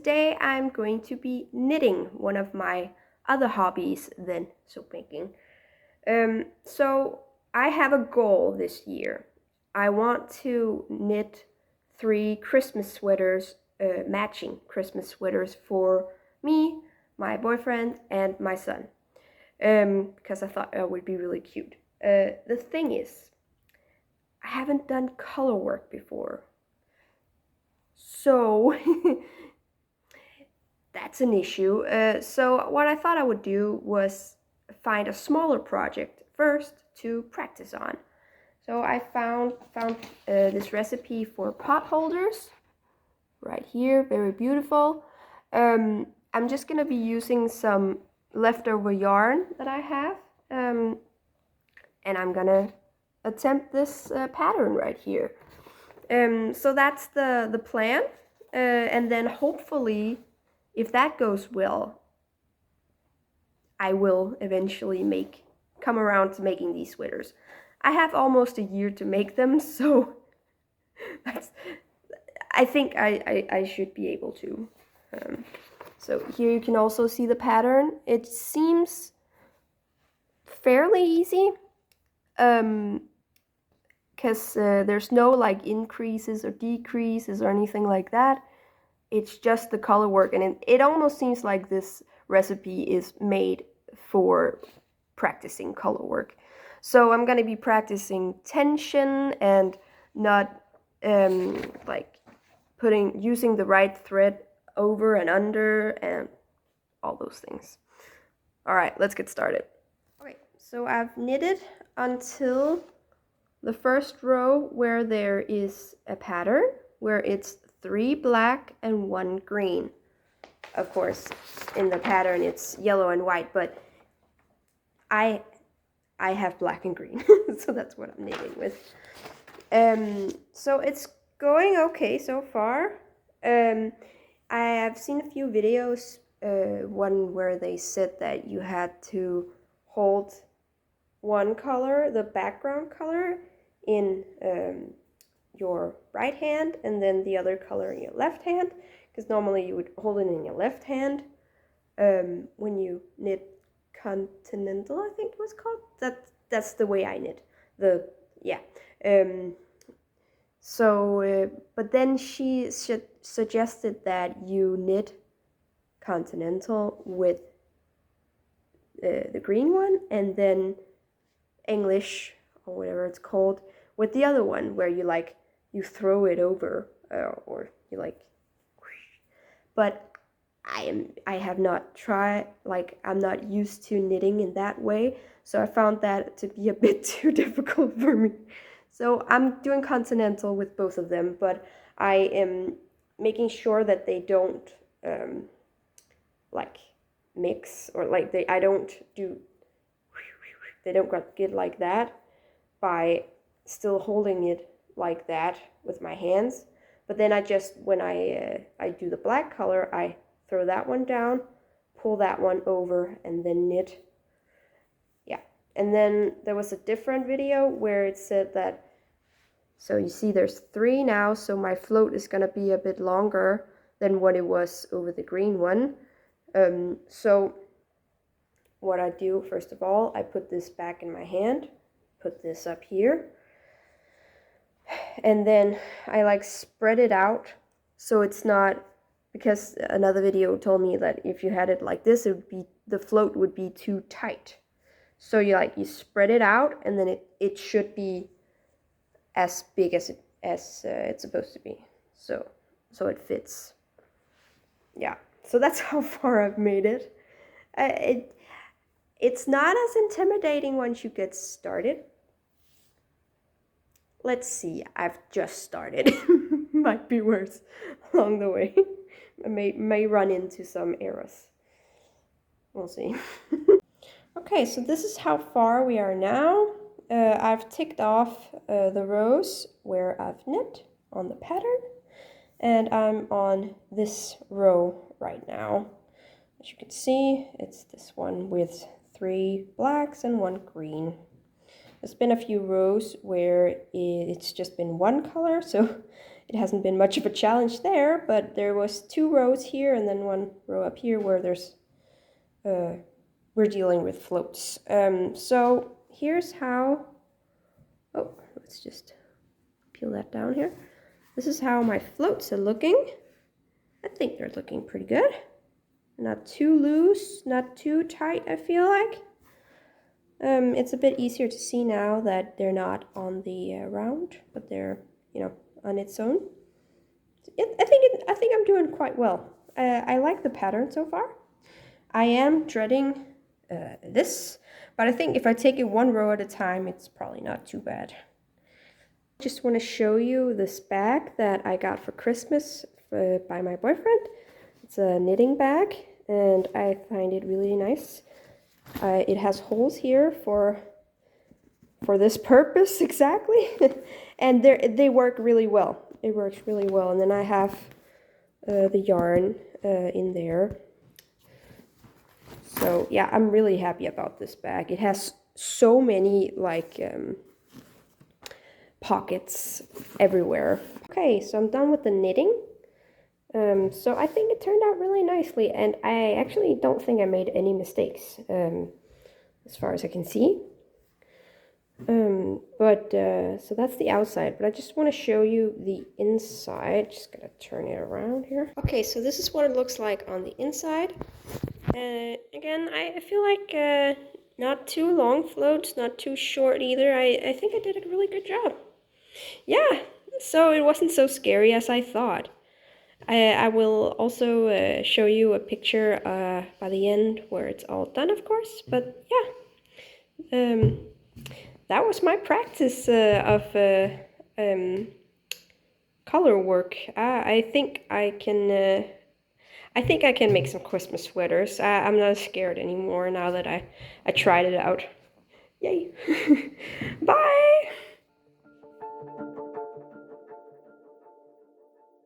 today I'm going to be knitting, one of my other hobbies than soap making. So I have a goal this year. I want to knit 3 Christmas sweaters, matching Christmas sweaters for me, my boyfriend, and my son. Because I thought that would be really cute. The thing is, I haven't done color work before. So that's an issue. So what I thought I would do was find a smaller project first to practice on. So I found this recipe for pot holders right here, very beautiful. I'm just gonna be using some leftover yarn that I have, and I'm gonna attempt this pattern right here. So that's the plan, and then hopefully, if that goes well, I will eventually come around to making these sweaters. I have almost a year to make them, so I think I should be able to. So here you can also see the pattern. It seems fairly easy, because there's no like increases or decreases or anything like that. It's just the color work, and it almost seems like this recipe is made for practicing color work. So I'm gonna be practicing tension and not like using the right thread over and under and all those things. All right, let's get started. Okay, so I've knitted until the first row where there is a pattern where it's 3 black and 1 green. Of course, in the pattern it's yellow and white, but I have black and green, so that's what I'm knitting with. So it's going okay so far. I have seen a few videos, one where they said that you had to hold one color, the background color, in your right hand and then the other color in your left hand, because normally you would hold it in your left hand when you knit continental, I think it was called. That's the way I knit. But then she suggested that you knit continental with the green one, and then English or whatever it's called with the other one, where you throw it over, or you like. But I have not tried, I'm not used to knitting in that way, so I found that to be a bit too difficult for me. So I'm doing continental with both of them, but I am making sure that they don't mix, or they don't get like that by still holding it like that with my hands. But then when I do the black color, I throw that one down, pull that one over, and then knit. Yeah. And then there was a different video where it said that, so you see there's 3 now, so my float is gonna be a bit longer than what it was over the green one. So what I do, first of all, I put this back in my hand, put this up here, and then I spread it out so it's not, because another video told me that if you had it like this, the float would be too tight. So you spread it out, and then it should be as big as it's supposed to be, so it fits. Yeah, so that's how far I've made it. It's not as intimidating once you get started. Let's see, I've just started. Might be worse along the way. I may run into some errors. We'll see. Okay, so this is how far we are now. I've ticked off the rows where I've knit on the pattern, and I'm on this row right now. As you can see, it's this one with 3 blacks and 1 green. There's been a few rows where it's just been one color, so it hasn't been much of a challenge there, but there was 2 rows here and then 1 row up here where there's we're dealing with floats. So here's how, oh, let's just peel that down here. This is how my floats are looking. I think they're looking pretty good. Not too loose, not too tight, I feel like. It's a bit easier to see now that they're not on the round, but they're, you know, on its own. I think I'm doing quite well. I like the pattern so far. I am dreading this, but I think if I take it 1 row at a time, it's probably not too bad. I just want to show you this bag that I got for Christmas by my boyfriend. It's a knitting bag, and I find it really nice. It has holes here for this purpose exactly, and they work really well. It works really well, and then I have the yarn in there. So yeah, I'm really happy about this bag. It has so many like pockets everywhere. Okay, so I'm done with the knitting. So I think it turned out really nicely, and I actually don't think I made any mistakes as far as I can see. So that's the outside, but I just want to show you the inside. Just gonna turn it around here. Okay, so this is what it looks like on the inside. Again, I feel like not too long floats, not too short either. I think I did a really good job. Yeah, so it wasn't so scary as I thought. I will also show you a picture by the end where it's all done, of course. But yeah, that was my practice of color work. I think I can. I think I can make some Christmas sweaters. I'm not scared anymore now that I tried it out. Yay! Bye!